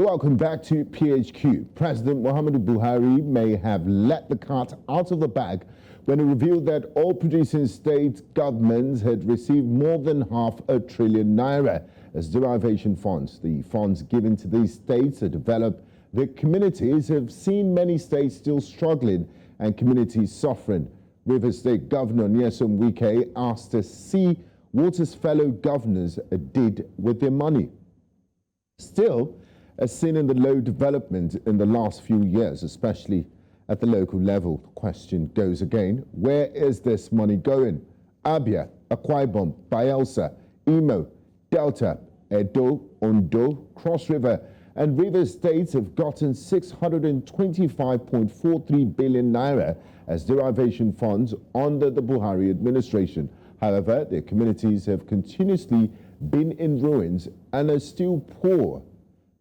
You're welcome back to PHQ. President Muhammadu Buhari may have let the cat out of the bag when he revealed that all producing state governments had received more than ₹500 billion as derivation funds. The funds given to these states to develop their communities have seen many states still struggling and communities suffering. Rivers State Governor Nyesom Wike asked to see what his fellow governors did with their money. Still, as seen in the low development in the last few years, especially at the local level, the question goes again, where is this money going? Abia, Akwa Ibom, Bayelsa, Imo, Delta, Edo, Ondo, Cross River, and Rivers states have gotten 625.43 billion naira as derivation funds under the Buhari administration. However, their communities have continuously been in ruins and are still poor.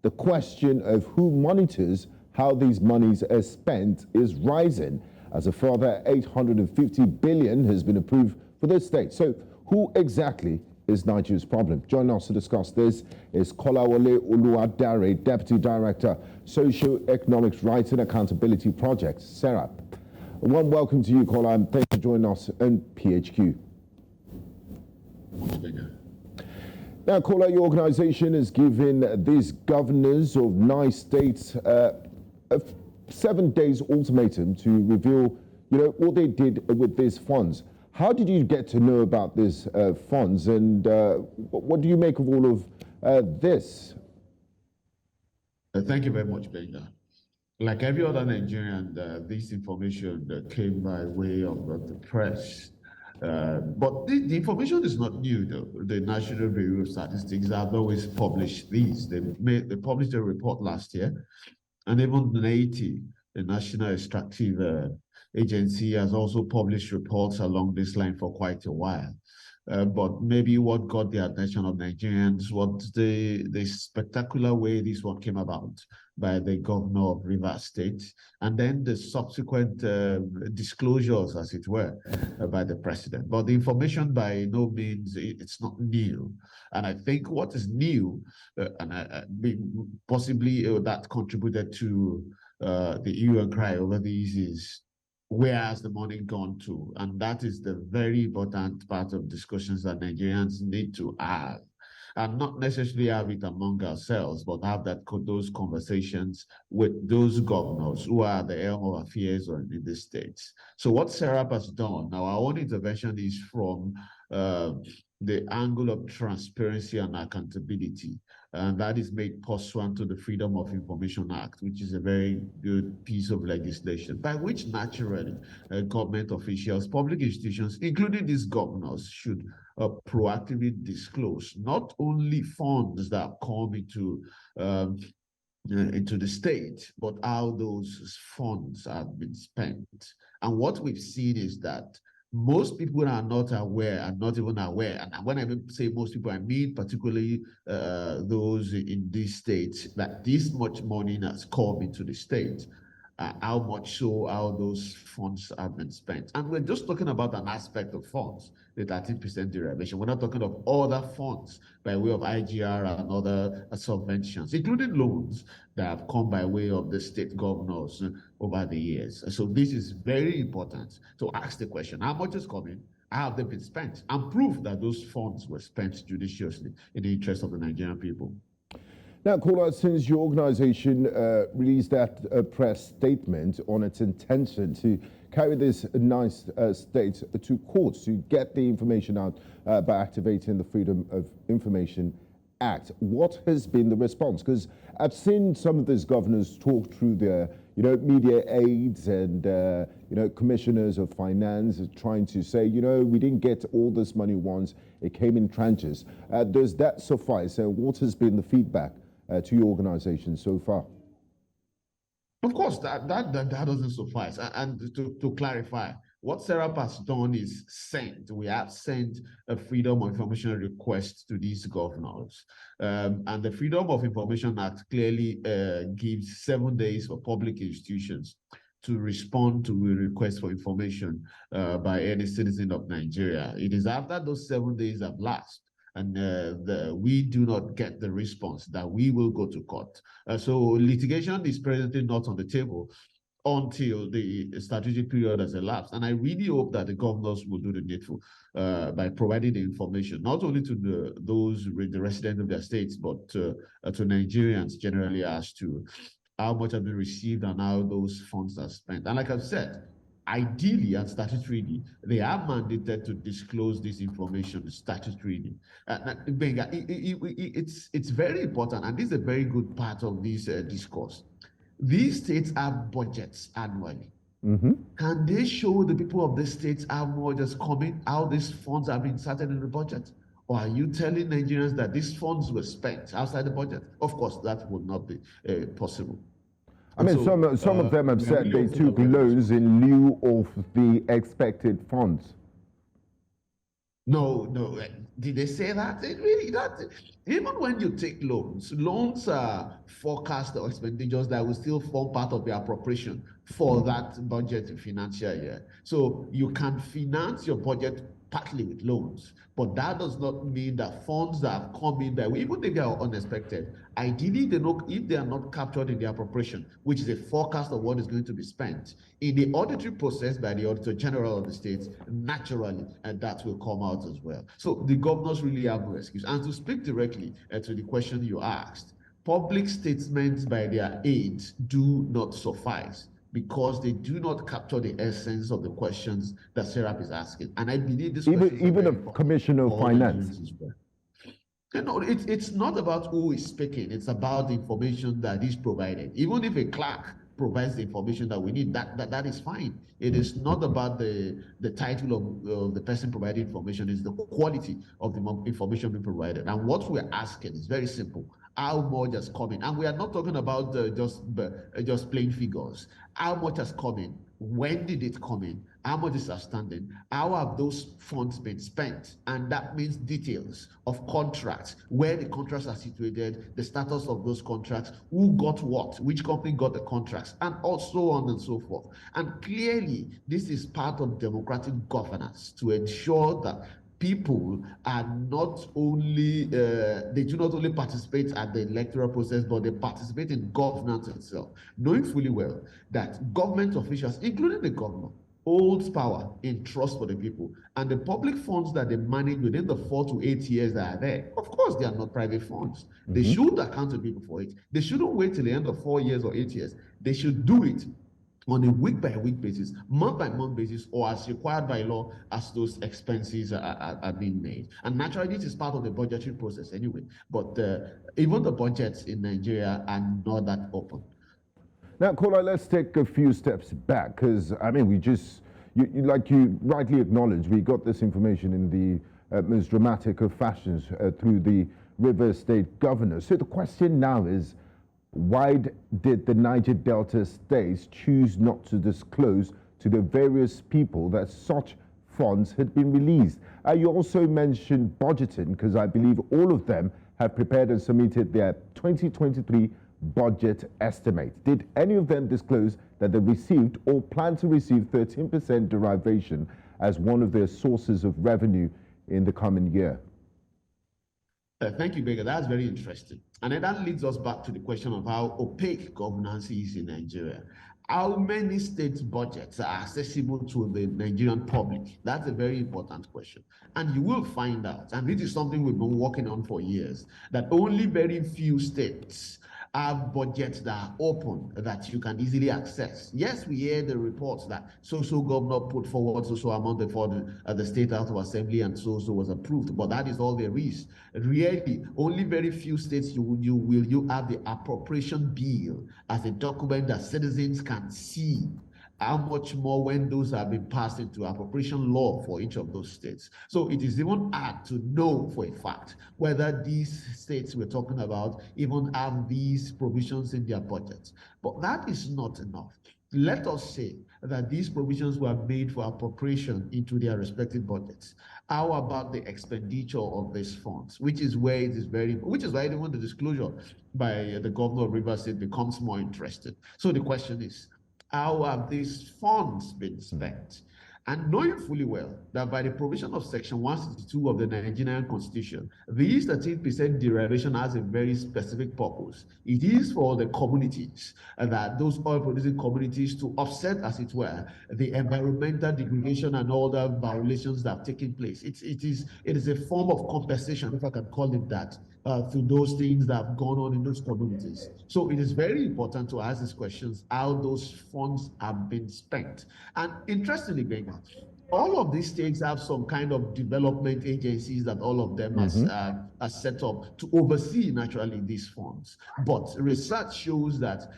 The question of who monitors how these monies are spent is rising as a further 850 billion has been approved for the state. So who exactly is Nigeria's problem? Joining us to discuss this is Kolawole Oluwadare, Deputy Director, Socio-Economics Rights and Accountability Project, Serap. A warm welcome to you, Kola, and thanks for joining us on PHQ. Now, Kola, your organization has given these governors of 9 states a 7 days ultimatum to reveal, what they did with these funds. How did you get to know about these funds, and what do you make of all of this? Thank you very much, Gbenga. Like every other Nigerian, this information came by way of the press. But the information is not new, though. The National Bureau of Statistics have always published these. They published a report last year, and even NATI, the National Extractive Agency, has also published reports along this line for quite a while. But maybe what got the attention of Nigerians was the spectacular way this one came about by the governor of Rivers State, and then the subsequent disclosures, as it were, by the president. But the information by no means, it's not new. And I think what is new, possibly that contributed to the hue and cry over these is, where has the money gone to? And that is the very important part of discussions that Nigerians need to have. And not necessarily have it among ourselves, but have those conversations with those governors who are the helm of affairs in the states. So what Serap has done, now our own intervention is from the angle of transparency and accountability. And that is made pursuant to the Freedom of Information Act, which is a very good piece of legislation, by which naturally government officials, public institutions, including these governors, should proactively disclose not only funds that come into the state, but how those funds have been spent. And what we've seen is that most people are not aware, are not even aware. And when I say most people, I mean particularly those in these states, that this much money has come into the state. How much so, how those funds have been spent. And we're just talking about an aspect of funds, the 13% derivation. We're not talking of other funds by way of IGR and other subventions, including loans that have come by way of the state governors over the years. So this is very important to ask the question, how much is coming? How have they been spent? And prove that those funds were spent judiciously in the interest of the Nigerian people. Now, Kola, since your organization released that press statement on its intention to carry this nice state to court to get the information out by activating the Freedom of Information Act, what has been the response? Because I've seen some of these governors talk through their, media aides and, commissioners of finance trying to say, we didn't get all this money once, it came in tranches. Does that suffice? What has been the feedback to your organization so far? Of course, that doesn't suffice. And to clarify, what Serap has done is we have sent a Freedom of Information request to these governors. And the Freedom of Information Act clearly gives 7 days for public institutions to respond to a request for information by any citizen of Nigeria. It is after those 7 days have lapsed and we do not get the response, that we will go to court. So litigation is presently not on the table until the strategic period has elapsed. And I really hope that the governors will do the needful by providing the information, not only to the residents of their states, but to Nigerians generally, as to how much have been received and how those funds are spent. And like I've said, ideally and statutorily, they are mandated to disclose this information statutorily. Gbenga, it's very important, and this is a very good part of this discourse. These states have budgets annually. Can they show the people of the states how much is coming, how these funds have been inserted in the budget? Or are you telling Nigerians that these funds were spent outside the budget? Of course, that would not be possible. I mean, so, some of them have said they took loans in lieu of the expected funds. No. Did they say that? Even when you take loans are forecast or expenditures that will still form part of the appropriation for that budget financial year. So you can finance your budget partly with loans, but that does not mean that funds that have come in there, even if they are unexpected, ideally, if they are not captured in the appropriation, which is a forecast of what is going to be spent, in the auditory process by the Auditor General of the states, naturally, and that will come out as well. So the governors really have no excuse. And to speak directly to the question you asked, public statements by their aides do not suffice, because they do not capture the essence of the questions that Serap is asking. And I believe this even a commissioner of finance. It's not about who is speaking, it's about the information that is provided. Even if a clerk provides the information that we need, that is fine. It is not about the title of the person providing information, it's the quality of the information being provided. And what we're asking is very simple. How much has come in? And we are not talking about just plain figures. How much has come in? When did it come in? How much is outstanding? How have those funds been spent? And that means details of contracts, where the contracts are situated, the status of those contracts, who got what, which company got the contracts, and also on and so forth. And clearly, this is part of democratic governance to ensure that people are not only, they do not only participate at the electoral process, but they participate in governance itself, knowing fully well that government officials, including the governor, holds power in trust for the people, and the public funds that they manage within the 4 to 8 years that are there, of course, they are not private funds. They should account to people for it. They shouldn't wait till the end of 4 years or 8 years. They should do it on a week-by-week basis, month-by-month basis, or as required by law, as those expenses are being made. And naturally, this is part of the budgetary process anyway. But even the budgets in Nigeria are not that open. Now, Kola, let's take a few steps back, because, I mean, like you rightly acknowledged, we got this information in the most dramatic of fashions through the Rivers State Governor. So the question now is, why did the Niger Delta states choose not to disclose to the various people that such funds had been released? You also mentioned budgeting, because I believe all of them have prepared and submitted their 2023 budget estimate. Did any of them disclose that they received or plan to receive 13% derivation as one of their sources of revenue in the coming year? Thank you, Gbenga. That's very interesting. And then that leads us back to the question of how opaque governance is in Nigeria. How many states' budgets are accessible to the Nigerian public? That's a very important question. And you will find out, and this is something we've been working on for years, that only very few states have budgets that are open, that you can easily access. Yes, we hear the reports that so-so governor put forward so-so amount before the State House of Assembly and so-so was approved, but that is all there is. Really, only very few states you have the appropriation bill as a document that citizens can see how much more when those have been passed into appropriation law for each of those states. So it is even hard to know for a fact whether these states we're talking about even have these provisions in their budgets. But that is not enough. Let us say that these provisions were made for appropriation into their respective budgets. How about the expenditure of these funds, which is where it is which is why even the disclosure by the governor of Rivers State becomes more interesting. So the question is, how have these funds been spent? and knowing fully well that by the provision of Section 162 of the Nigerian Constitution, this 13% derivation has a very specific purpose. It is for the communities, that those oil-producing communities, to offset, as it were, the environmental degradation and all the violations that have taken place. It is a form of compensation, if I can call it that, to those things that have gone on in those communities. So it is very important to ask these questions, how those funds have been spent. And interestingly, Gbenga, all of these states have some kind of development agencies that all of them are set up to oversee, naturally, these funds. But research shows that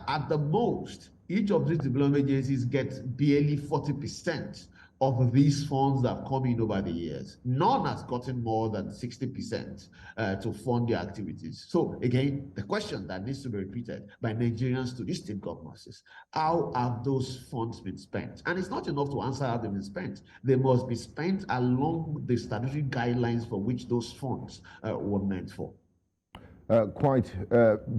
at the most, each of these development agencies gets barely 40% of these funds that have come in over the years. None has gotten more than 60% to fund their activities. So again, the question that needs to be repeated by Nigerians to these state governments is, how have those funds been spent? And it's not enough to answer how they've been spent. They must be spent along the statutory guidelines for which those funds were meant for. Quite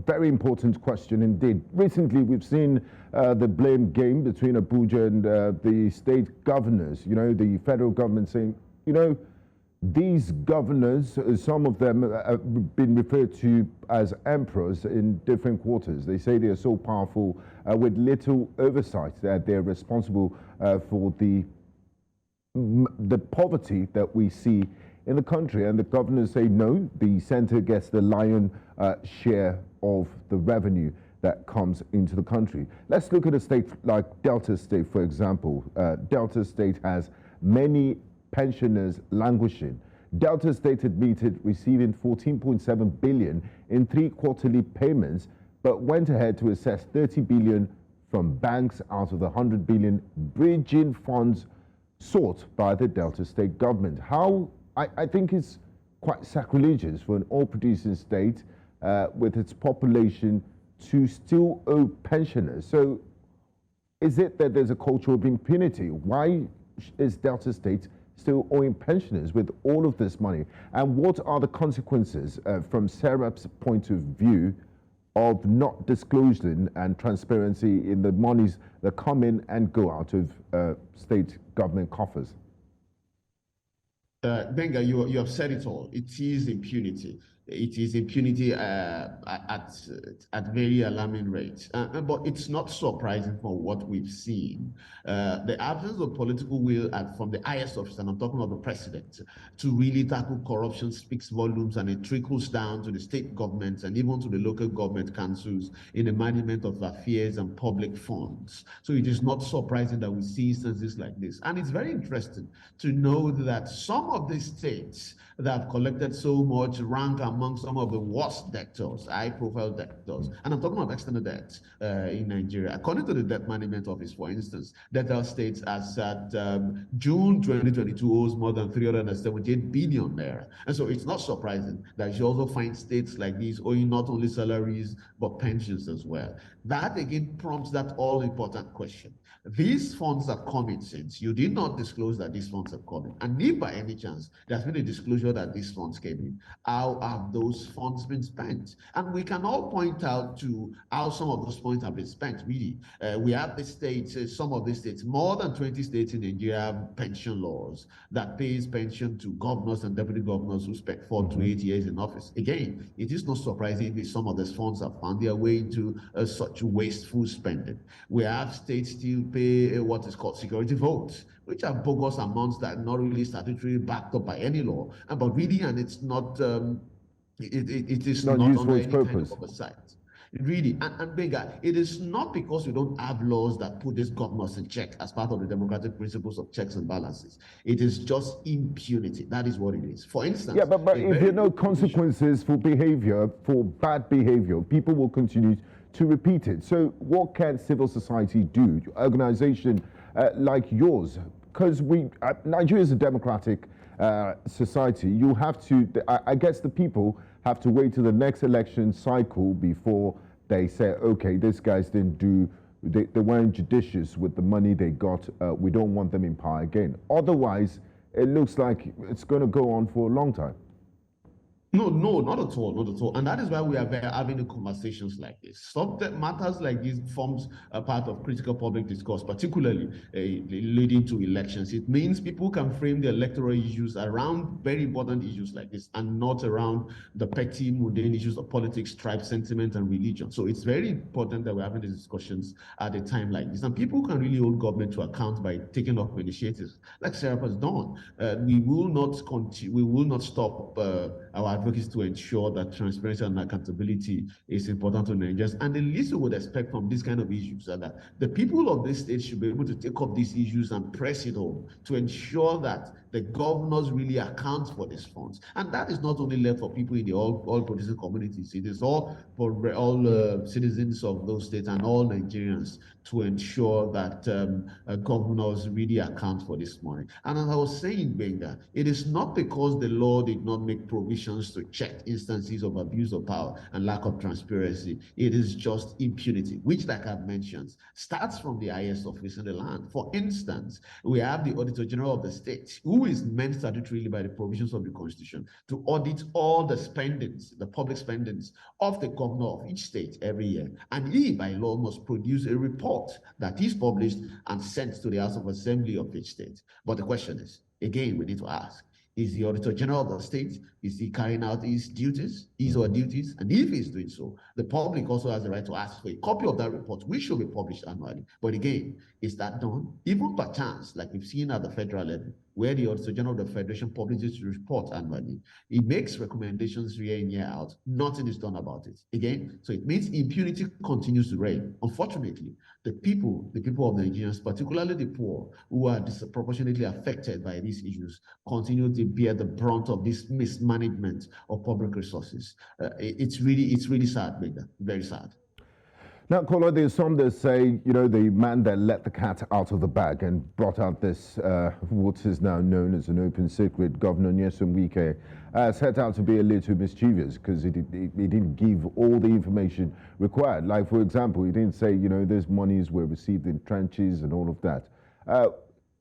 very important question indeed. Recently, we've seen the blame game between Abuja and the state governors. You know, the federal government saying, you know, these governors, some of them have been referred to as emperors in different quarters. They say they are so powerful with little oversight that they're responsible for the poverty that we see in the country, and the governors say no, the center gets the lion share of the revenue that comes into the country. Let's look at a state like Delta State, for example. Delta State has many pensioners languishing. Delta State admitted receiving 14.7 billion in 3 quarterly payments, but went ahead to assess 30 billion from banks out of the 100 billion bridging funds sought by the Delta State government. I think it's quite sacrilegious for an oil-producing state with its population to still owe pensioners. So is it that there's a culture of impunity? Why is Delta State still owing pensioners with all of this money? And what are the consequences from Serap's point of view of not disclosing and transparency in the monies that come in and go out of state government coffers? Gbenga, you have said it all. It is impunity. It is impunity at very alarming rates. But it's not surprising for what we've seen. The absence of political will from the highest office, and I'm talking about the president, to really tackle corruption speaks volumes, and it trickles down to the state governments and even to the local government councils in the management of affairs and public funds. So it is not surprising that we see instances like this. And it's very interesting to know that some of these states that have collected so much rank among some of the worst debtors, high-profile debtors. And I'm talking about external debt in Nigeria. According to the Debt Management Office, for instance, Delta State as at June 2022 owes more than 378 billion naira. And so it's not surprising that you also find states like these owing not only salaries, but pensions as well. That again prompts that all-important question. These funds are coming since you did not disclose that these funds are coming. And if by any chance there's been a disclosure that these funds came in, how have those funds been spent? And we can all point out to how some of those funds have been spent, really. We have the states, some of the states, more than 20 states in Nigeria have pension laws that pays pension to governors and deputy governors who spent 4 to 8 years in office. Again, it is not surprising if some of these funds have found their way into such wasteful spending. We have states still pay what is called security votes, which are bogus amounts that are not really statutorily backed up by any law, but really, and it's not, it is not used under for its any kind purpose. of oversight. Really, and Gbenga, it is not because we don't have laws that put these governors in check as part of the democratic principles of checks and balances. It is just impunity. That is what it is. For instance, yeah, but if there are no consequences for behavior, for bad behavior, people will continue to repeat it. So what can civil society do, organization like yours? Because Nigeria is a democratic society. You have to, I guess the people have to wait till the next election cycle before they say, okay, these guys didn't do, they weren't judicious with the money they got. We don't want them in power again. Otherwise, it looks like it's going to go on for a long time. No, no, not at all, not at all. And that is why we are having the conversations like this. Subject matters like this forms a part of critical public discourse, particularly leading to elections. It means people can frame the electoral issues around very important issues like this and not around the petty, mundane issues of politics, tribe sentiment, and religion. So it's very important that we're having these discussions at a time like this. And people can really hold government to account by taking up initiatives, like Serap has done. We will not continue, we will not stop our advocacy to ensure that transparency and accountability is important to Nigerians. And the least we would expect from these kind of issues are that the people of this state should be able to take up these issues and press it home to ensure that the governors really account for these funds. And that is not only left for people in the all producing communities, it is all for all citizens of those states and all Nigerians to ensure that governors really account for this money. And as I was saying, Gbenga, it is not because the law did not make provisions to check instances of abuse of power and lack of transparency. It is just impunity, which, like I've mentioned, starts from the highest office in the land. For instance, we have the Auditor General of the state, who is meant statutorily by the provisions of the Constitution to audit all the spendings, the public spendings of the governor of each state every year. And he, by law, must produce a report that is published and sent to the House of Assembly of each state. But the question is, again, we need to ask, is the Auditor General of the state, is he carrying out his duties, his or her duties? And if he's doing so, the public also has the right to ask for a copy of that report, which should be published annually. But again, is that done? Even per chance, like we've seen at the federal level, where the Auditor General of the Federation publishes the report annually, it makes recommendations year in, year out. Nothing is done about it. Again, so it means impunity continues to reign. Unfortunately, the people of Nigerians, particularly the poor, who are disproportionately affected by these issues, continue to bear the brunt of this mismanagement of public resources. It's really sad, Gbenga, very sad. Now, Kolo, there's some that say, you know, the man that let the cat out of the bag and brought out this, what is now known as an open secret, Governor Nyesom Wike, set out to be a little mischievous because he didn't give all the information required. Like, for example, he didn't say, you know, these monies were received in trenches and all of that.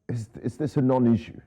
Is this a non-issue?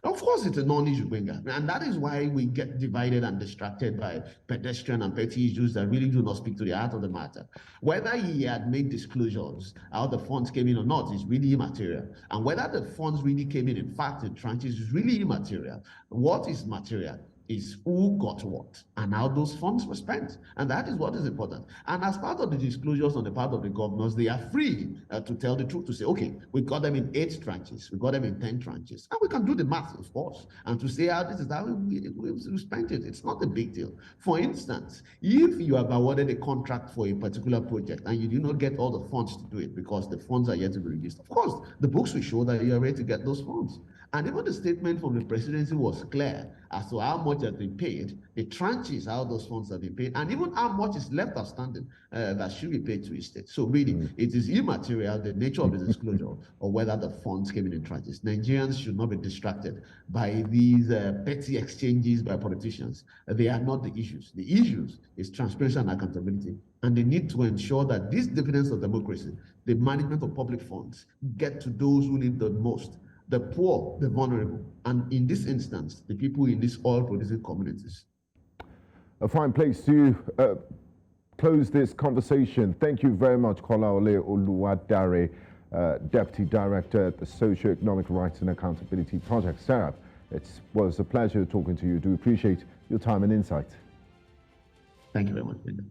Of course, it's a non-issue, Gbenga, and that is why we get divided and distracted by pedestrian and petty issues that really do not speak to the heart of the matter. Whether he had made disclosures, how the funds came in or not, is really immaterial. And whether the funds really came in fact, in tranches, is really immaterial. What is material is who got what and how those funds were spent. And that is what is important. And as part of the disclosures on the part of the governors, they are free to tell the truth, to say, okay, we got them in 8 tranches, we got them in 10 tranches. And we can do the math, of course, and to say how this is how we spent it. It's not a big deal. For instance, if you have awarded a contract for a particular project and you do not get all the funds to do it because the funds are yet to be released, of course, the books will show that you are ready to get those funds. And even the statement from the presidency was clear as to how much has been paid, the tranches, how those funds have been paid, and even how much is left outstanding that should be paid to each state. So really, it is immaterial, the nature of the disclosure, or whether the funds came in tranches. Nigerians should not be distracted by these petty exchanges by politicians. They are not the issues. The issues is transparency and accountability. And they need to ensure that this dividends of democracy, the management of public funds, get to those who need the most, the poor, the vulnerable, and in this instance, the people in these oil-producing communities. A fine place to close this conversation. Thank you very much, Kolawole Oluwadare, Deputy Director at the Socio-Economic Rights and Accountability Project, Serap. It was a pleasure talking to you. Do appreciate your time and insight. Thank you very much, Linda.